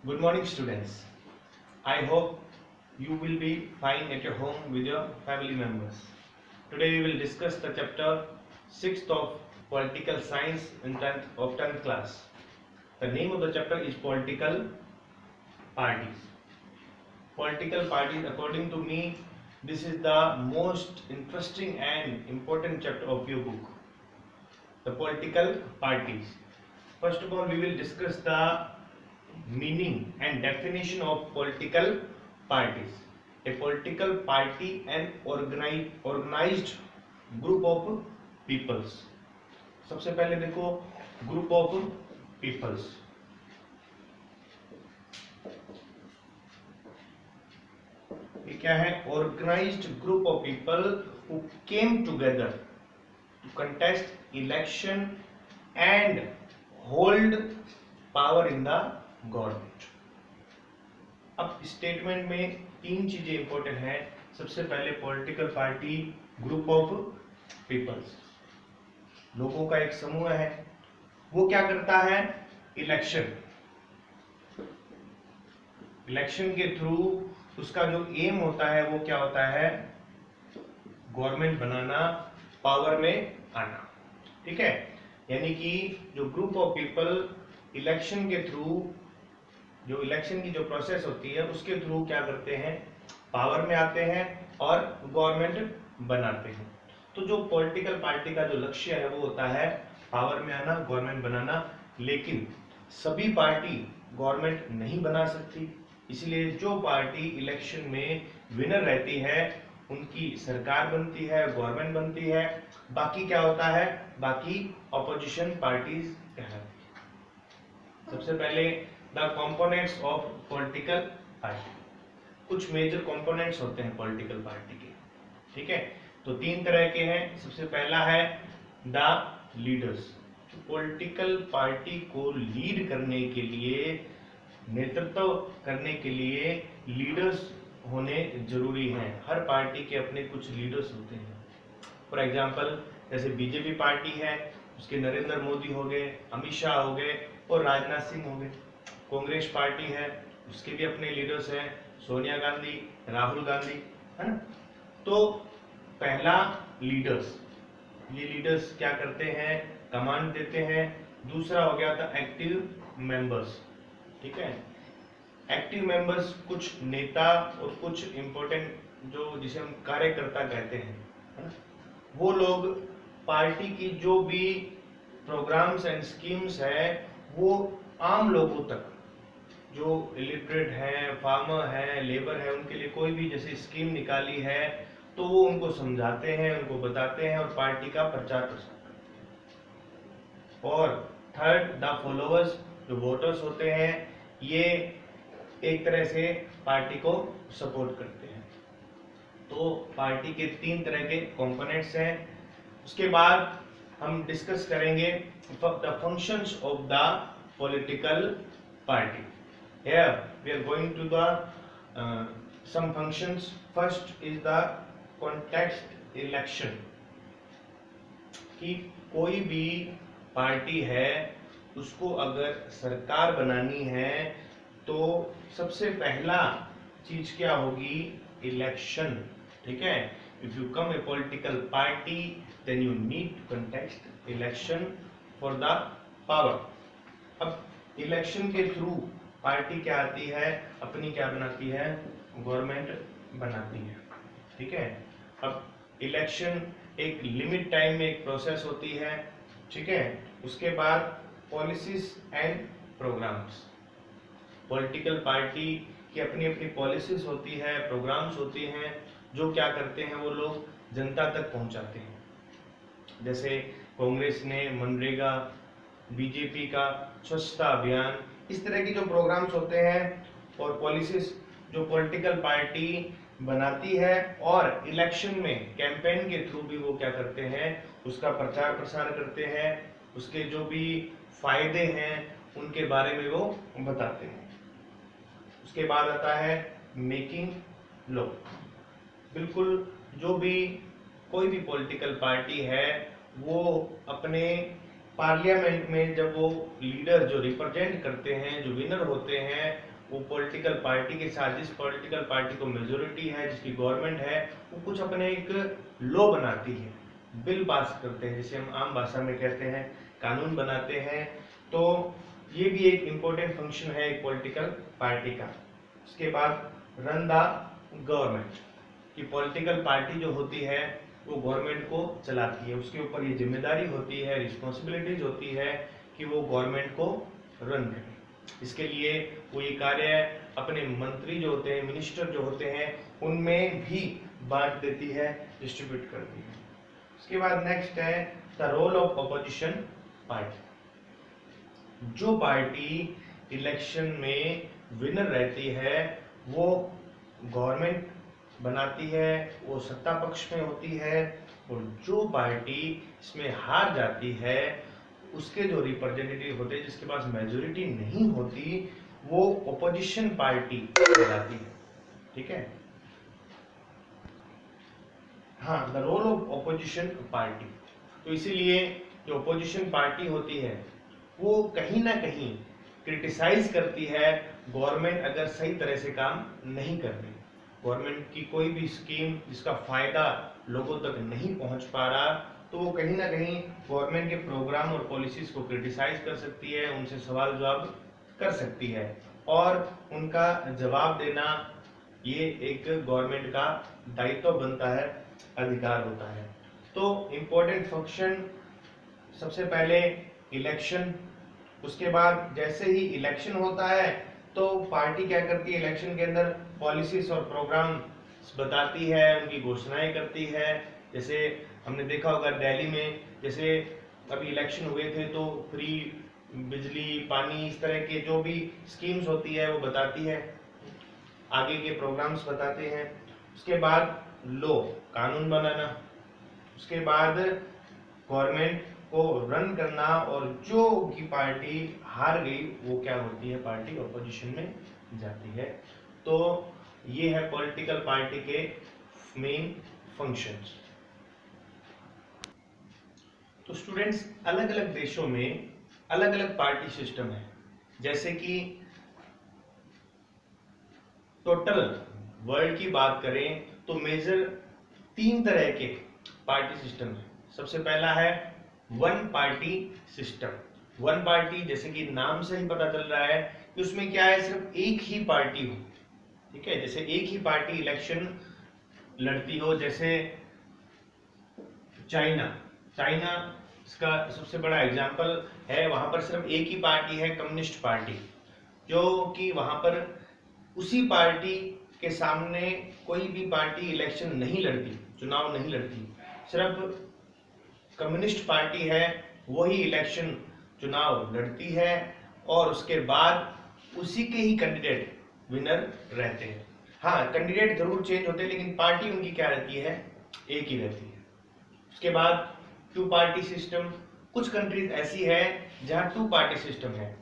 Good morning, students. I hope you will be fine at your home with your family members. Today we will discuss the chapter 6th of Political Science in 10th class. The name of the chapter is Political Parties. Political parties, according to me, this is the most interesting and important chapter of your book. The political parties. First of all, we will discuss the meaning and definition of political parties. A political party, an organized group of peoples. सबसे पहले देखो group of peoples. ये क्या है? Organized group of people who came together to contest election and hold power in the government. अब statement में तीन चीजें इंपॉर्टेंट है. सबसे पहले political party group of peoples, लोगों का एक समूह है. वो क्या करता है? इलेक्शन के थ्रू उसका जो एम होता है वो क्या होता है? गवर्नमेंट बनाना, पावर में आना. ठीक है. यानी कि जो ग्रुप ऑफ पीपल इलेक्शन के थ्रू, जो इलेक्शन की जो प्रोसेस होती है उसके थ्रू क्या करते हैं? पावर में आते हैं और गवर्नमेंट बनाते हैं. तो जो पॉलिटिकल पार्टी का जो लक्ष्य है वो होता है पावर में आना, गवर्नमेंट बनाना. लेकिन सभी पार्टी गवर्नमेंट नहीं बना सकती, इसलिए जो पार्टी इलेक्शन में विनर रहती है उनकी सरकार बनती है, गवर्नमेंट बनती है. बाकी क्या होता है? बाकी ऑपोजिशन पार्टीज कहलाती है. सबसे पहले the components of political party. कुछ मेजर कंपोनेंट्स होते हैं पॉलिटिकल पार्टी के. ठीक है. तो तीन तरह के हैं. सबसे पहला है द लीडर्स. पॉलिटिकल पार्टी को लीड करने के लिए, नेतृत्व करने के लिए लीडर्स होने जरूरी हैं. हर पार्टी के अपने कुछ लीडर्स होते हैं. फॉर एग्जांपल जैसे बीजेपी पार्टी है, उसके नरेंद्र मोदी हो गए, अमित शाह हो गए और राजनाथ सिंह हो गए. कांग्रेस पार्टी है, उसके भी अपने लीडर्स हैं, सोनिया गांधी, राहुल गांधी, है ना. तो पहला लीडर्स. ये लीडर्स क्या करते हैं? कमांड देते हैं. दूसरा हो गया था एक्टिव मेंबर्स. ठीक है. एक्टिव मेंबर्स कुछ नेता और कुछ इंपॉर्टेंट जो जिसे हम कार्यकर्ता कहते हैं, है ना, वो लोग पार्टी की जो भी प्रोग्राम्स एंड स्कीम्स है वो आम लोगों तक, जो इलिटरेट है, फार्मर है, लेबर है, उनके लिए कोई भी जैसे स्कीम निकाली है तो वो उनको समझाते हैं, उनको बताते हैं और पार्टी का प्रचार प्रसार करते हैं. और थर्ड द फॉलोअर्स. जो वोटर्स होते हैं ये एक तरह से पार्टी को सपोर्ट करते हैं. तो पार्टी के तीन तरह के कंपोनेंट्स हैं. उसके बाद हम डिस्कस करेंगे the functions of the political party. Here we are going to the some functions. First is the context election. कि कोई भी पार्टी है उसको अगर सरकार बनानी है तो सबसे पहला चीज क्या होगी? इलेक्शन. ठीक है. If you come a political party then you need to contest election for the power. अब इलेक्शन के थ्रू पार्टी क्या आती है? अपनी क्या बनाती है? गवर्नमेंट बनाती है. ठीक है. अब इलेक्शन एक लिमिट टाइम में एक प्रोसेस होती है. ठीक है. उसके बाद policies and programs. Political party की अपनी अपनी पॉलिसीज होती है, प्रोग्राम्स होती हैं, जो क्या करते हैं वो लोग जनता तक पहुंचाते हैं. जैसे कांग्रेस ने मनरेगा, बीजेपी का स्वच्छता अभियान, इस तरह की जो प्रोग्राम्स होते हैं और पॉलिसीज जो पॉलिटिकल पार्टी बनाती है और इलेक्शन में कैंपेन के थ्रू भी वो क्या करते हैं? उसका प्रचार प्रसार करते हैं. उसके जो भी फायदे हैं उनके बारे में वो बताते हैं. उसके बाद आता है मेकिंग लॉ. बिल्कुल जो भी कोई भी पॉलिटिकल पार्टी है वो अपने पार्लियामेंट में जब वो लीडर जो रिप्रेजेंट करते हैं, जो विनर होते हैं, वो पॉलिटिकल पार्टी के साथ, जिस पॉलिटिकल पार्टी को मेजोरिटी है, जिसकी गवर्नमेंट है, वो कुछ अपने एक लॉ बनाती है, बिल पास करते हैं, जिसे हम आम भाषा में कहते हैं कानून बनाते हैं। तो ये भी एक इम्पोर्टेंट फंक्शन है एक पॉलिटिकल पार्टी का। उसके बाद रन द गवर्नमेंट, कि पॉलिटिकल पार्टी जो होती है वो गवर्नमेंट को चलाती है, उसके ऊपर ये जिम्मेदारी होती है, रिस्पॉन्सिबिलिटीज होती है कि वो गवर्नमेंट को रन करे। इसके लिए वो ये कार्य अपने मंत्री जो होते हैं, मिनिस्टर जो होते हैं, उनमें भी बांट देती है, डिस्ट्रीब्यूट करती है। उसके बाद नेक्स्ट है the role of opposition party. जो पार्टी इलेक्शन में विनर रहती है वो गवर्नमेंट बनाती है, वो सत्ता पक्ष में होती है, और जो पार्टी इसमें हार जाती है उसके जो रिप्रेजेंटेटिव होते हैं, जिसके पास मेजोरिटी नहीं होती, वो ऑपोजिशन पार्टी कहलाती है। ठीक है। हाँ, the role of opposition party. तो इसीलिए जो ऑपोजिशन पार्टी होती है वो कहीं ना कहीं क्रिटिसाइज करती है गवर्नमेंट अगर सही तरह से काम नहीं कर रही, गवर्नमेंट की कोई भी स्कीम जिसका फायदा लोगों तक नहीं पहुंच पा रहा, तो वो कहीं ना कहीं गवर्नमेंट के प्रोग्राम और पॉलिसीज को क्रिटिसाइज कर सकती है, उनसे सवाल जवाब कर सकती है, और उनका जवाब देना ये एक गवर्नमेंट का दायित्व बनता है, अधिकार होता है। तो इम्पोर्टेंट फंक्शन सबसे पहले इलेक्शन, उसके बाद जैसे ही इलेक्शन होता है तो पार्टी क्या करती है, इलेक्शन के अंदर पॉलिसीज और प्रोग्राम बताती है, उनकी घोषणाएं करती है। जैसे हमने देखा होगा दिल्ली में जैसे अभी इलेक्शन हुए थे तो फ्री बिजली, पानी, इस तरह के जो भी स्कीम्स होती है वो बताती है, आगे के प्रोग्राम्स बताते हैं। उसके बाद लो, कानून बनाना, उसके बाद गवर्नमेंट को रन करना, और जो की पार्टी हार गई वो क्या होती है, पार्टी ऑपोजिशन में जाती है। तो ये है पॉलिटिकल पार्टी के मेन फंक्शंस। तो स्टूडेंट्स, अलग अलग देशों में अलग अलग पार्टी सिस्टम है। जैसे कि टोटल वर्ल्ड की बात करें तो मेजर 3 तरह के पार्टी सिस्टम है। सबसे पहला है one party system. One party, जैसे कि नाम से ही पता चल रहा है कि उसमें क्या है, सिर्फ एक ही पार्टी हो। ठीक है, जैसे एक ही पार्टी इलेक्शन लड़ती हो, जैसे चाइना इसका सबसे बड़ा एग्जांपल है। वहां पर सिर्फ एक ही पार्टी है, कम्युनिस्ट पार्टी, जो कि वहां पर उसी पार्टी के सामने कोई भी पार्टी इलेक्शन नहीं लड़ती, चुनाव नहीं लड़ती, सिर्फ कम्युनिस्ट पार्टी है वही इलेक्शन चुनाव लड़ती है, और उसके बाद उसी के ही कैंडिडेट विनर रहते हैं। हाँ, कैंडिडेट जरूर चेंज होते हैं लेकिन पार्टी उनकी क्या रहती है, एक ही रहती है। उसके बाद 2 पार्टी सिस्टम। कुछ कंट्रीज ऐसी है जहां 2 पार्टी सिस्टम है,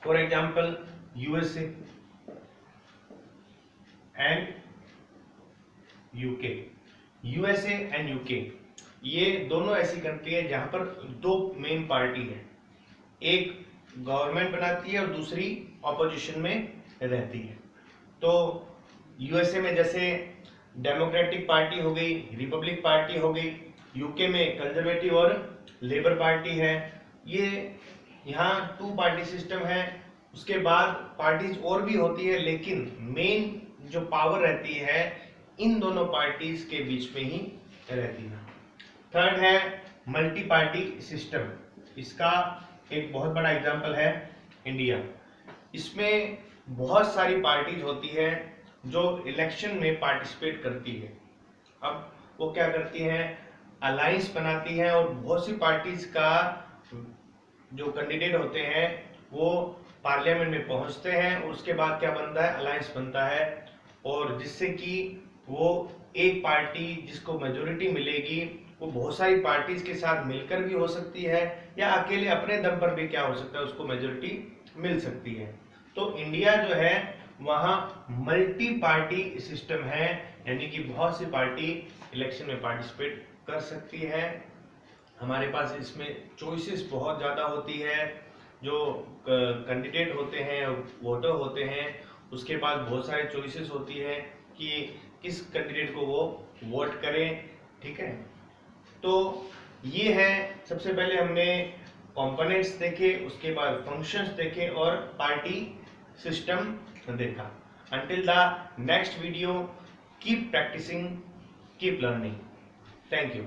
for example USA and UK. USA and UK ये दोनों ऐसी कंट्री है जहां पर 2 मेन पार्टी है, एक गवर्नमेंट बनाती है और दूसरी ऑपोजिशन में रहती है। तो यूएसए में जैसे डेमोक्रेटिक पार्टी हो गई, रिपब्लिक पार्टी हो गई, यूके में कंजर्वेटिव और लेबर पार्टी है। ये यहाँ 2 पार्टी सिस्टम है। उसके बाद पार्टीज और भी होती है, लेकिन मेन जो पावर रहती है इन दोनों पार्टीज के बीच में ही रहती है। थर्ड है मल्टी पार्टी सिस्टम। इसका एक बहुत बड़ा एग्जांपल है इंडिया। इसमें बहुत सारी पार्टीज होती है जो इलेक्शन में पार्टिसिपेट करती है। अब वो क्या करती हैं, अलायंस बनाती हैं, और बहुत सी पार्टीज का जो कैंडिडेट होते हैं वो पार्लियामेंट में पहुंचते हैं, और उसके बाद क्या बनता है, अलायंस बनता है, और जिससे कि वो एक पार्टी जिसको मेजोरिटी मिलेगी वो बहुत सारी पार्टीज के साथ मिलकर भी हो सकती है, या अकेले अपने दम पर भी क्या हो सकता है, उसको मेजोरिटी मिल सकती है। तो इंडिया जो है वहां मल्टी पार्टी सिस्टम है, यानी कि बहुत सी पार्टी इलेक्शन में पार्टिसिपेट कर सकती है। हमारे पास इसमें चॉइसेस बहुत ज़्यादा होती है। जो कैंडिडेट होते हैं, वोटर होते हैं, उसके पास बहुत सारे चॉइसेस होती है कि किस कैंडिडेट को वो वोट करें। ठीक है, तो ये है, सबसे पहले हमने कंपोनेंट्स देखे, उसके बाद फंक्शंस देखे और पार्टी सिस्टम देखा। Until the next video, keep practicing, keep learning. Thank you.